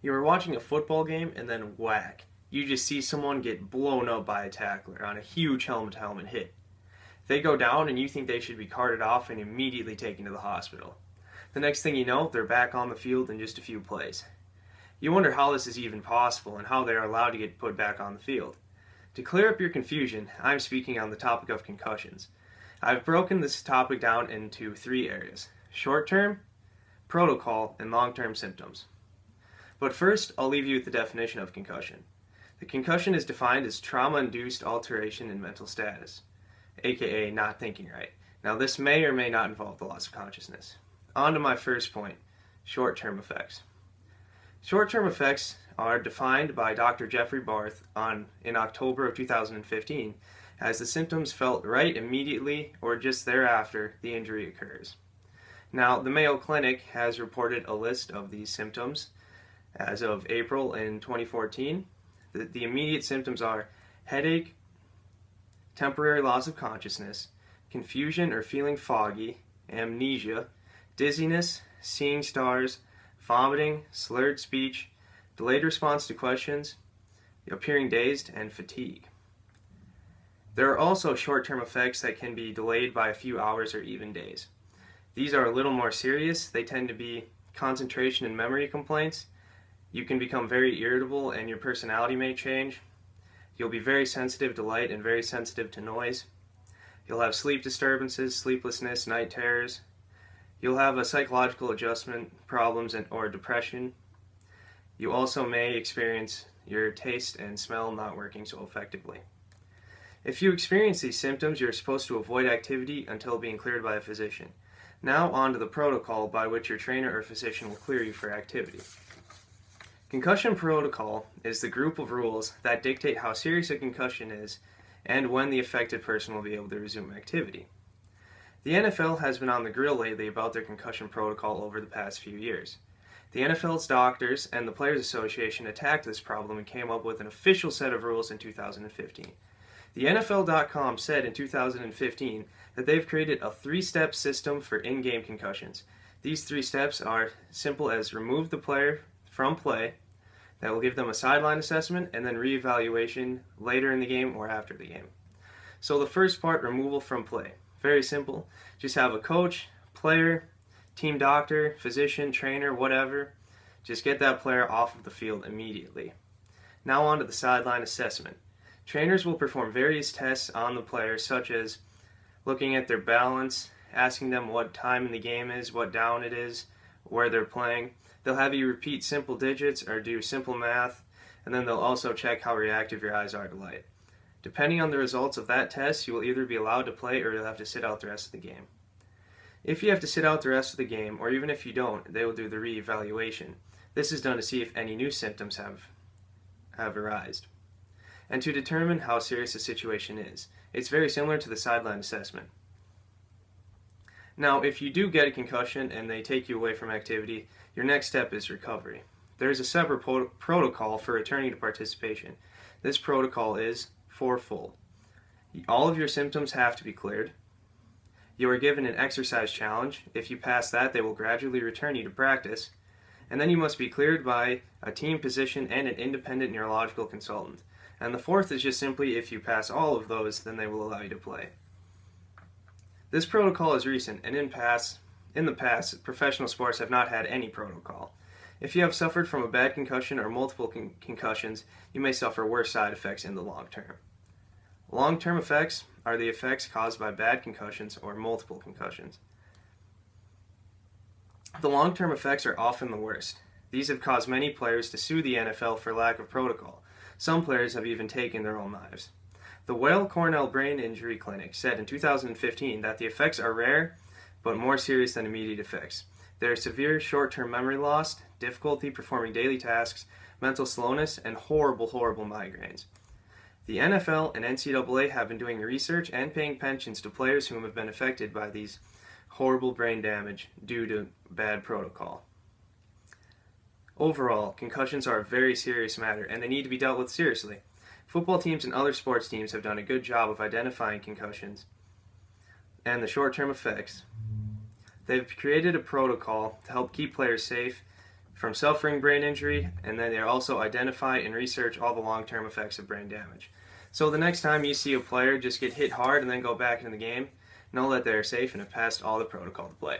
You were watching a football game and then whack. You just see someone get blown up by a tackler on a huge helmet-to-helmet hit. They go down and you think they should be carted off and immediately taken to the hospital. The next thing you know, they're back on the field in just a few plays. You wonder how this is even possible and how they are allowed to get put back on the field. To clear up your confusion, I'm speaking on the topic of concussions. I've broken this topic down into three areas: short-term, protocol, and long-term symptoms. But first, I'll leave you with the definition of concussion. The concussion is defined as trauma-induced alteration in mental status, aka not thinking right. Now, this may or may not involve the loss of consciousness. On to my first point, short-term effects. Short-term effects are defined by Dr. Jeffrey Barth in October of 2015 as the symptoms felt right immediately or just thereafter the injury occurs. Now, the Mayo Clinic has reported a list of these symptoms as of April in 2014. The immediate symptoms are headache, temporary loss of consciousness, confusion or feeling foggy, amnesia, dizziness, seeing stars, vomiting, slurred speech, delayed response to questions, appearing dazed, and fatigue. There are also short-term effects that can be delayed by a few hours or even days. These are a little more serious. They tend to be concentration and memory complaints. You can become very irritable and your personality may change. You'll be very sensitive to light and very sensitive to noise. You'll have sleep disturbances, sleeplessness, night terrors. You'll have a psychological adjustment problems or depression. You also may experience your taste and smell not working so effectively. If you experience these symptoms, you're supposed to avoid activity until being cleared by a physician. Now on to the protocol by which your trainer or physician will clear you for activity. Concussion protocol is the group of rules that dictate how serious a concussion is and when the affected person will be able to resume activity. The NFL has been on the grill lately about their concussion protocol over the past few years. The NFL's doctors and the Players Association attacked this problem and came up with an official set of rules in 2015. The NFL.com said in 2015 that they've created a three-step system for in-game concussions. These three steps are simple as remove the player from play, that will give them a sideline assessment, and then reevaluation later in the game or after the game. So the first part, removal from play. Very simple. Just have a coach, player, team doctor, physician, trainer, whatever. Just get that player off of the field immediately. Now on to the sideline assessment. Trainers will perform various tests on the players, such as looking at their balance, asking them what time in the game is, what down it is, where they're playing. They'll have you repeat simple digits or do simple math, and then they'll also check how reactive your eyes are to light. Depending on the results of that test, you will either be allowed to play or you'll have to sit out the rest of the game. If you have to sit out the rest of the game, or even if you don't, they will do the reevaluation. This is done to see if any new symptoms have arisen, and to determine how serious the situation is. It's very similar to the sideline assessment. Now, if you do get a concussion and they take you away from activity, your next step is recovery. There is a separate protocol for returning to participation. This protocol is fourfold. All of your symptoms have to be cleared. You are given an exercise challenge. If you pass that, they will gradually return you to practice. And then you must be cleared by a team physician and an independent neurological consultant. And the fourth is just simply if you pass all of those, then they will allow you to play. This protocol is recent, and in the past, professional sports have not had any protocol. If you have suffered from a bad concussion or multiple concussions, you may suffer worse side effects in the long term. Long-term effects are the effects caused by bad concussions or multiple concussions. The long-term effects are often the worst. These have caused many players to sue the NFL for lack of protocol. Some players have even taken their own lives. The Weill Cornell Brain Injury Clinic said in 2015 that the effects are rare but more serious than immediate effects. There is severe short-term memory loss, difficulty performing daily tasks, mental slowness, and horrible migraines. The NFL and NCAA have been doing research and paying pensions to players whom have been affected by these horrible brain damage due to bad protocol. Overall, concussions are a very serious matter and they need to be dealt with seriously. Football teams and other sports teams have done a good job of identifying concussions and the short-term effects. They've created a protocol to help keep players safe, from suffering brain injury, and then they also identify and research all the long-term effects of brain damage. So the next time you see a player just get hit hard and then go back into the game, know that they're safe and have passed all the protocol to play.